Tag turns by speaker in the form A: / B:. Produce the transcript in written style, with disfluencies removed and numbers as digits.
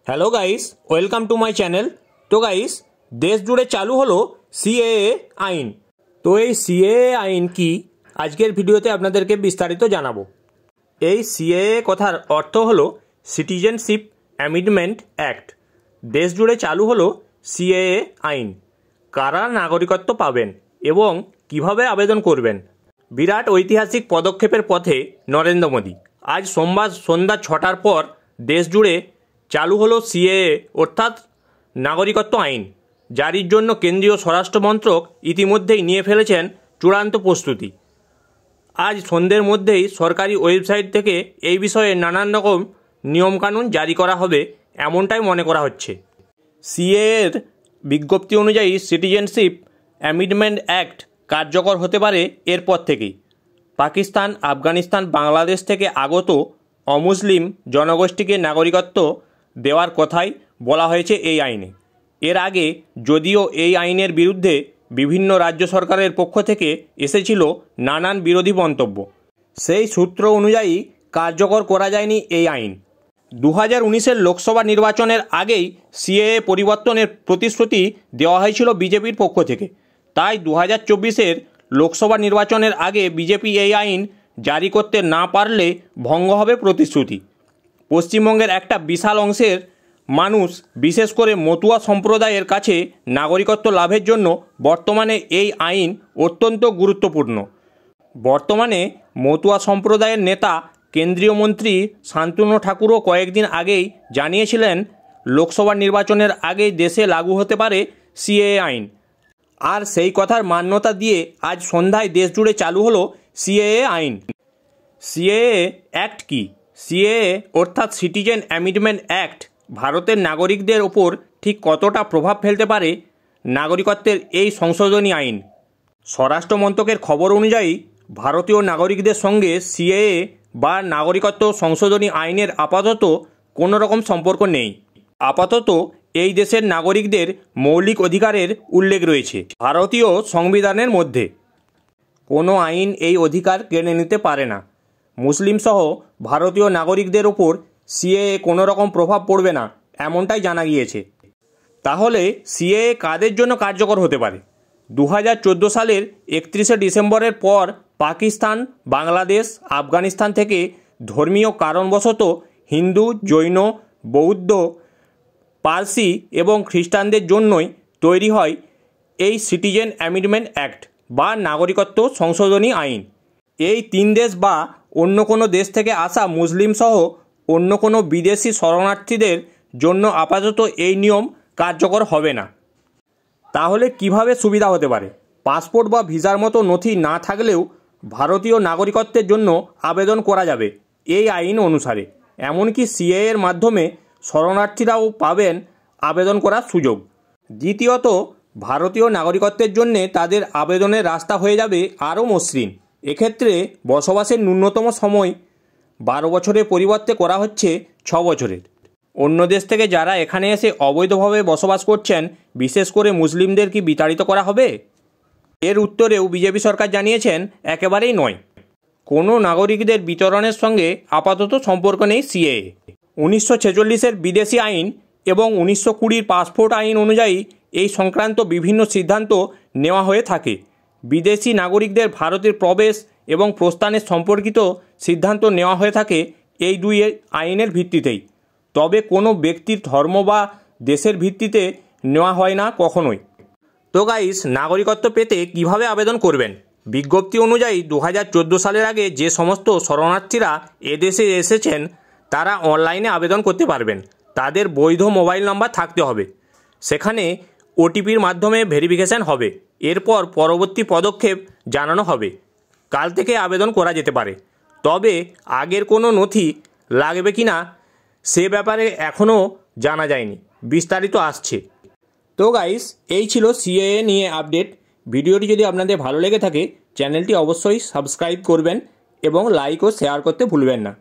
A: Hello guys, welcome to my channel. তো guys, দেশ জুড়ে চালু হলো সিএএ আইন। তো এই সিএএ আইন কি আজকের ভিডিওতে আপনাদেরকে বিস্তারিত জানাবো। এই সিএএ কথার অর্থ হলো সিটিজেনশিপ অ্যামেন্ডমেন্ট অ্যাক্ট। দেশ জুড়ে চালু হলো সিএএ আইন। কারা নাগরিকত্ব পাবেন এবং কিভাবে আবেদন করবেন। বিরাট ঐতিহাসিক পদক্ষেপের পথে নরেন্দ্র মোদী। আজ সোমবার সন্ধ্যা 6টার পর দেশ জুড়ে চালু হলো সিএএ অর্থাৎ নাগরিকত্ব আইন। জারির জন্য কেন্দ্রীয় স্বরাষ্ট্র মন্ত্রক ইতিমধ্যেই নিয়ে ফেলেছেন চূড়ান্ত প্রস্তুতি। আজ সন্ধ্যের মধ্যেই সরকারি ওয়েবসাইট থেকে এই বিষয়ে নানান রকম নিয়মকানুন জারি করা হবে এমনটাই মনে করা হচ্ছে। সিএএর বিজ্ঞপ্তি অনুযায়ী সিটিজেনশিপ অ্যামেন্ডমেন্ট অ্যাক্ট কার্যকর হতে পারে এরপর থেকেই। পাকিস্তান, আফগানিস্তান, বাংলাদেশ থেকে আগত অমুসলিম জনগোষ্ঠীকে নাগরিকত্ব দেওয়ার কথাই বলা হয়েছে এই আইনে। এর আগে যদিও এই আইনের বিরুদ্ধে বিভিন্ন রাজ্য সরকারের পক্ষ থেকে এসেছিল নানান বিরোধী মন্তব্য, সেই সূত্র অনুযায়ী কার্যকর করা যায়নি এই আইন। 2019-এর লোকসভা নির্বাচনের আগেই সিএএ পরিবর্তনের প্রতিশ্রুতি দেওয়া হয়েছিল বিজেপির পক্ষ থেকে। তাই 2024-এর লোকসভা নির্বাচনের আগে বিজেপি এই আইন জারি করতে না পারলে ভঙ্গ হবে প্রতিশ্রুতি। পশ্চিমবঙ্গের একটা বিশাল অংশের মানুষ, বিশেষ করে মতুয়া সম্প্রদায়ের কাছে নাগরিকত্ব লাভের জন্য বর্তমানে এই আইন অত্যন্ত গুরুত্বপূর্ণ। বর্তমানে মতুয়া সম্প্রদায়ের নেতা কেন্দ্রীয় মন্ত্রী শান্তনু ঠাকুরও কয়েকদিন আগেই জানিয়েছিলেন লোকসভা নির্বাচনের আগেই দেশে লাগু হতে পারে সিএএ আইন। আর সেই কথার মান্যতা দিয়ে আজ সন্ধ্যায় দেশ জুড়ে চালু হলো সিএএ আইন। সিএএ অ্যাক্ট কি? সিএএ অর্থাৎ সিটিজেন অ্যামেন্ডমেন্ট অ্যাক্ট ভারতের নাগরিকদের ওপর ঠিক কতটা প্রভাব ফেলতে পারে নাগরিকত্বের এই সংশোধনী আইন। স্বরাষ্ট্র মন্ত্রকের খবর অনুযায়ী ভারতীয় নাগরিকদের সঙ্গে সিএএ বা নাগরিকত্ব সংশোধনী আইনের আপাতত কোনো রকম সম্পর্ক নেই। আপাতত এই দেশের নাগরিকদের মৌলিক অধিকারের উল্লেখ রয়েছে ভারতীয় সংবিধানের মধ্যে। কোনো আইন এই অধিকার কেড়ে নিতে পারে না। মুসলিম সহ ভারতীয় নাগরিকদের ওপর সিএএ কোনো রকম প্রভাব পড়বে না এমনটাই জানা গিয়েছে। তাহলে সিএএ কাদের জন্য কার্যকর হতে পারে? 2014 সালের 31শে ডিসেম্বরের পর পাকিস্তান, বাংলাদেশ, আফগানিস্তান থেকে ধর্মীয় কারণবশত হিন্দু, জৈন, বৌদ্ধ, পার্সি এবং খ্রিস্টানদের জন্যই তৈরি হয় এই সিটিজেন অ্যামেন্ডমেন্ট অ্যাক্ট বা নাগরিকত্ব সংশোধনী আইন। এই তিন দেশ বা অন্য কোনো দেশ থেকে আসা মুসলিম সহ অন্য কোনো বিদেশি শরণার্থীদের জন্য আপাতত এই নিয়ম কার্যকর হবে না। তাহলে কিভাবে সুবিধা হতে পারে? পাসপোর্ট বা ভিসার মতো নথি না থাকলেও ভারতীয় নাগরিকত্বের জন্য আবেদন করা যাবে এই আইন অনুসারে। এমনকি সিএএর মাধ্যমে শরণার্থীরাও পাবেন আবেদন করার সুযোগ। দ্বিতীয়ত, ভারতীয় নাগরিকত্বের জন্যে তাদের আবেদনের রাস্তা হয়ে যাবে আরও মসৃণ। এক্ষেত্রে বসবাসের ন্যূনতম সময় 12 বছরের পরিবর্তে করা হচ্ছে 6 বছরের। অন্য দেশ থেকে যারা এখানে এসে অবৈধভাবে বসবাস করছেন, বিশেষ করে মুসলিমদের কি বিতাড়িত করা হবে? এর উত্তরেও বিজেপি সরকার জানিয়েছেন একেবারেই নয়। কোনো নাগরিকদের বিতরণের সঙ্গে আপাতত সম্পর্ক নেই সিএএ। 1946-এর বিদেশি আইন এবং 1920-র পাসপোর্ট আইন অনুযায়ী এই সংক্রান্ত বিভিন্ন সিদ্ধান্ত নেওয়া হয়ে থাকে। বিদেশি নাগরিকদের ভারতের প্রবেশ এবং প্রস্থানের সম্পর্কিত সিদ্ধান্ত নেওয়া হয়ে থাকে এই দুই আইনের ভিত্তিতেই। তবে কোনো ব্যক্তির ধর্ম বা দেশের ভিত্তিতে নেওয়া হয় না কখনোই। তো গাইস, নাগরিকত্ব পেতে কিভাবে আবেদন করবেন? বিজ্ঞপ্তি অনুযায়ী 2014 সালের আগে যে সমস্ত শরণার্থীরা এদেশে এসেছেন তারা অনলাইনে আবেদন করতে পারবেন। তাদের বৈধ মোবাইল নাম্বার থাকতে হবে। সেখানে ওটিপির মাধ্যমে ভেরিফিকেশান হবে। এরপর পরবর্তী পদক্ষেপ জানানো হবে। কাল থেকে আবেদন করা যেতে পারে। তবে আগের কোনো নথি লাগবে কি না সে ব্যাপারে এখনও জানা যায়নি, বিস্তারিত আসছে। তো গাইস, এই ছিল সিএএ নিয়ে আপডেট। ভিডিওটি যদি আপনাদের ভালো লেগে থাকে চ্যানেলটি অবশ্যই সাবস্ক্রাইব করবেন এবং লাইক ও শেয়ার করতে ভুলবেন না।